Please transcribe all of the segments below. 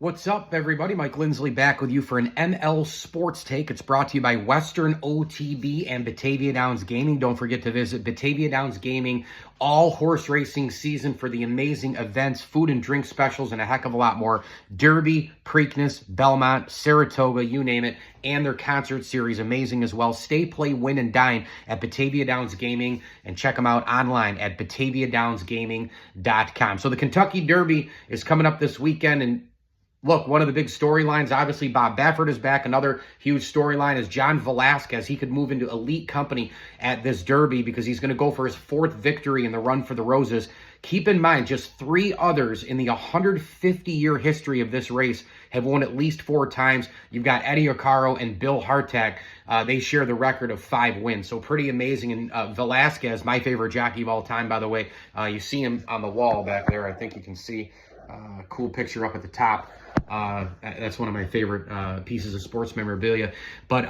What's up, everybody? Mike Lindsley back with you for an ML Sports Take. It's brought to you by Western OTB and Batavia Downs Gaming. Don't forget to visit Batavia Downs Gaming all horse racing season for the amazing events, food and drink specials, and a heck of a lot more. Derby, Preakness, Belmont, Saratoga, you name it, and their concert series, amazing as well. Stay, play, win, and dine at Batavia Downs Gaming, and check them out online at bataviadownsgaming.com. So the Kentucky Derby is coming up this weekend, and look, one of the big storylines, obviously, Bob Baffert is back. Another huge storyline is John Velazquez. He could move into elite company at this Derby because he's going to go for his fourth victory in the Run for the Roses. Keep in mind, just 3 others in the 150-year history of this race have won at least 4 times. You've got Eddie Ocaro and Bill Hartack. They share the record of 5 wins, so pretty amazing. And Velazquez, my favorite jockey of all time, by the way. You see him on the wall back there. I think you can see a cool picture up at the top. That's one of my favorite pieces of sports memorabilia. But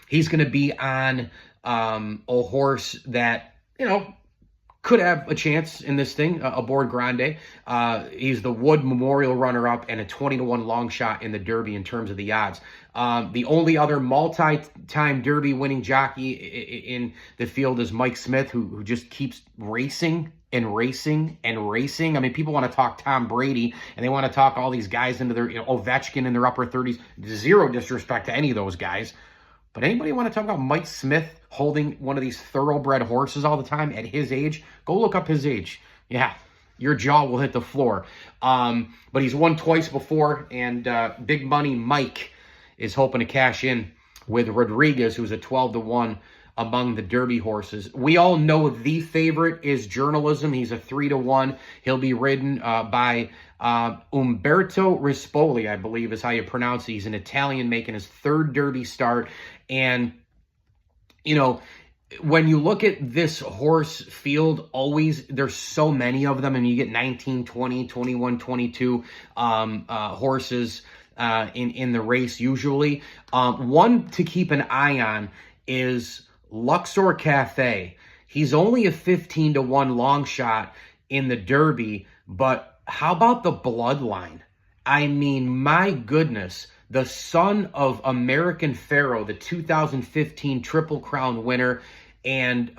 he's going to be on a horse that, you know, could have a chance in this thing, aboard Grande. He's the Wood Memorial runner-up and a 20-to-1 long shot in the Derby in terms of the odds. The only other multi-time Derby winning jockey in the field is Mike Smith, who just keeps racing and racing and racing. I mean, people want to talk Tom Brady, and they want to talk all these guys into their, Ovechkin in their upper 30s. Zero disrespect to any of those guys. But anybody want to talk about Mike Smith holding one of these thoroughbred horses all the time at his age? Go look up his age. Yeah, your jaw will hit the floor. But he's won twice before, and Big Money Mike is hoping to cash in with Rodriguez, who's a 12-to-1 among the Derby horses. We all know the favorite is Journalism. He's a 3-to-1. He'll be ridden by Umberto Rispoli, I believe is how you pronounce it. He's an Italian making his 3rd Derby start. And, when you look at this horse field, always, there's so many of them, and you get 19, 20, 21, 22 horses in the race usually. One to keep an eye on is Luxor Cafe. He's only a 15-to-1 long shot in the Derby, but how about the bloodline? I mean, my goodness, the son of American Pharoah, the 2015 Triple Crown winner, and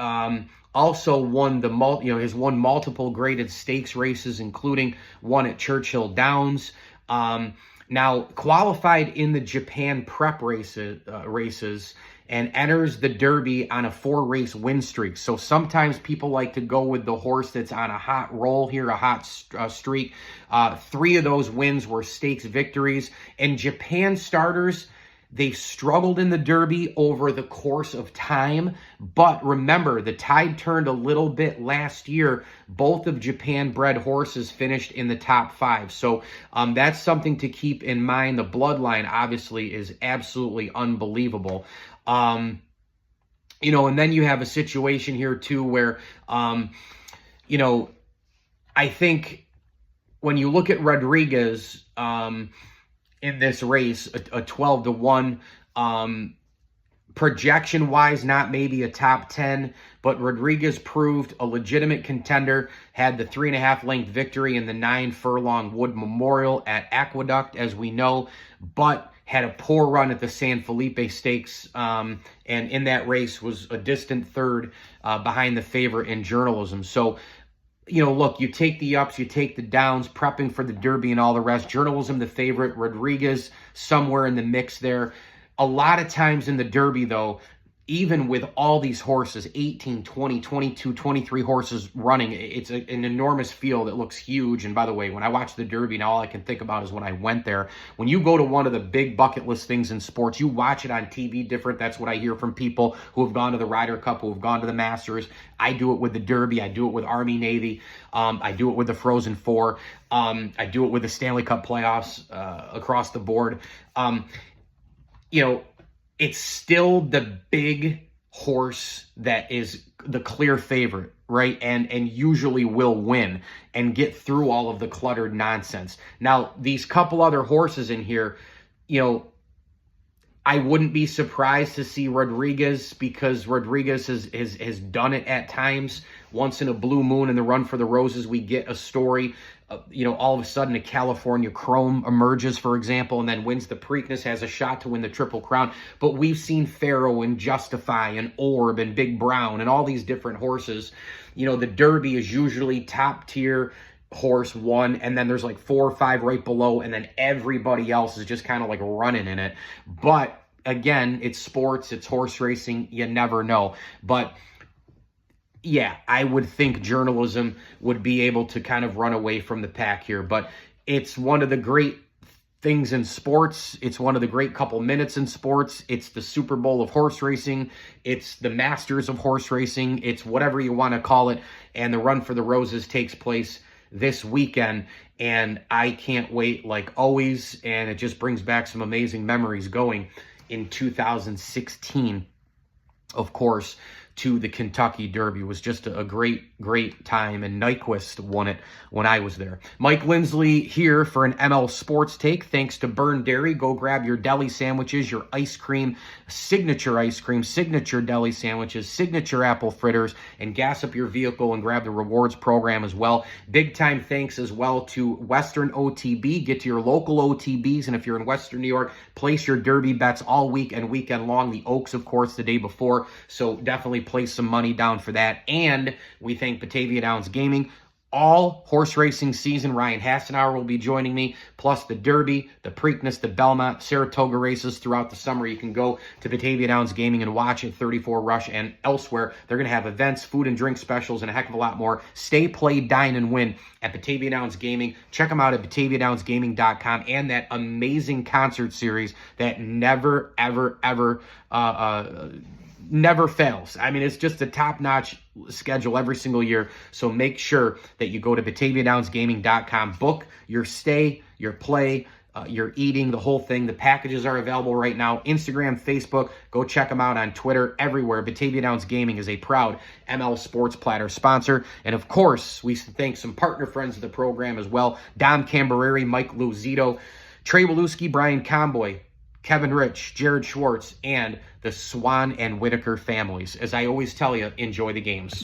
also won has won multiple graded stakes races, including one at Churchill Downs. Now qualified in the Japan Prep races and enters the Derby on a 4-race win streak. So sometimes people like to go with the horse that's on a hot roll here, a hot streak. 3 of those wins were stakes victories. And Japan starters, they struggled in the Derby over the course of time. But remember, the tide turned a little bit last year. Both of Japan-bred horses finished in the top 5. So that's something to keep in mind. The bloodline, obviously, is absolutely unbelievable. And then you have a situation here, too, where, I think when you look at Rodriguez in this race, a 12-to-1, projection-wise, not maybe a top 10, but Rodriguez proved a legitimate contender, had the 3.5-length victory in the 9-furlong Wood Memorial at Aqueduct, as we know, but had a poor run at the San Felipe Stakes, and in that race was a distant 3rd behind the favorite in Journalism. So, look, you take the ups, you take the downs, prepping for the Derby and all the rest. Journalism, the favorite. Rodriguez, somewhere in the mix there. A lot of times in the Derby, though, even with all these horses, 18, 20, 22, 23 horses running, it's an enormous field. It looks huge. And by the way, when I watch the Derby, now all I can think about is when I went there. When you go to one of the big bucket list things in sports, you watch it on TV different. That's what I hear from people who have gone to the Ryder Cup, who have gone to the Masters. I do it with the Derby. I do it with Army Navy. I do it with the Frozen Four. I do it with the Stanley Cup playoffs across the board. It's still the big horse that is the clear favorite, right? And usually will win and get through all of the cluttered nonsense. Now, these couple other horses in here, I wouldn't be surprised to see Rodriguez, because Rodriguez has done it at times. Once in a blue moon in the Run for the Roses, we get a story all of a sudden a California Chrome emerges, for example, and then wins the Preakness, has a shot to win the Triple Crown. But we've seen Pharaoh and Justify and Orb and Big Brown and all these different horses. The Derby is usually top tier horse one, and then there's like 4 or 5 right below, and then everybody else is just kind of like running in it. But again, it's sports, it's horse racing, you never know. But yeah, I would think journalism would be able to kind of run away from the pack here. But it's one of the great things in sports. It's one of the great couple minutes in sports. It's the Super Bowl of horse racing. It's the Masters of horse racing. It's whatever you want to call it. And the Run for the Roses takes place this weekend. And I can't wait like always. And it just brings back some amazing memories going in 2016, of course, to the Kentucky Derby. It was just a great, great time, and Nyquist won it when I was there. Mike Lindsley here for an ML Sports Take. Thanks to Burn Dairy. Go grab your deli sandwiches, your ice cream, signature deli sandwiches, signature apple fritters, and gas up your vehicle and grab the rewards program as well. Big time thanks as well to Western OTB. Get to your local OTBs, and if you're in Western New York, place your Derby bets all week and weekend long. The Oaks, of course, the day before, so definitely place some money down for that. And we thank Batavia Downs Gaming. All horse racing season, Ryan Hassenauer will be joining me, plus the Derby, the Preakness, the Belmont, Saratoga races throughout the summer. You can go to Batavia Downs Gaming and watch at 34 Rush and elsewhere. They're going to have events, food and drink specials, and a heck of a lot more. Stay, play, dine, and win at Batavia Downs Gaming. Check them out at BataviaDownsGaming.com, and that amazing concert series that never, ever, ever never fails. I mean, it's just a top-notch schedule every single year. So make sure that you go to BataviaDownsGaming.com. Book your stay, your play, your eating, the whole thing. The packages are available right now. Instagram, Facebook. Go check them out on Twitter, everywhere. Batavia Downs Gaming is a proud ML Sports Platter sponsor. And of course, we thank some partner friends of the program as well. Dom Cambereri, Mike Luzito, Trey Waluski, Brian Comboy, Kevin Rich, Jared Schwartz, and the Swan and Whitaker families. As I always tell you, enjoy the games.